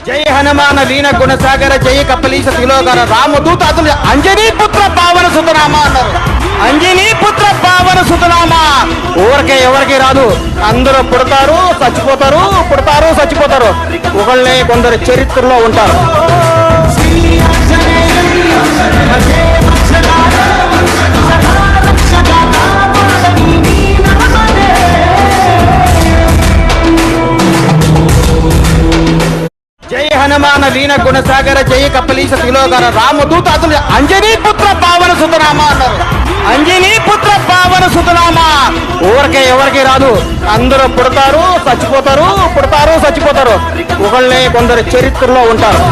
జై హనుమాన వీణ గుణసాగర జయ కపలీశ తిలోగర రామదూత అతను అంజనీ పుత్ర పావన సుతనామ అన్నారు. అంజనీ పుత్ర పావన సుతనామ ఊరికే ఎవరికి రాదు. అందరూ పుడతారు చచ్చిపోతారు, పుడతారు చచ్చిపోతారు. ఒకళ్ళే కొందరు చరిత్రలో ఉంటారు. జై హనుమాన వీణ గుణసాగర జయ కపలీశ తిలోగర రామదూత అతను అంజనీ పుత్ర పావన సుతనామ అన్నారు. అంజనీ పుత్ర పావన సుతనామ ఊరికే ఎవరికి రాదు. అందరూ పుడతారు చచ్చిపోతారు, పుడతారు చచ్చిపోతారు. ఒకళ్ళే కొందరు చరిత్రలో ఉంటారు.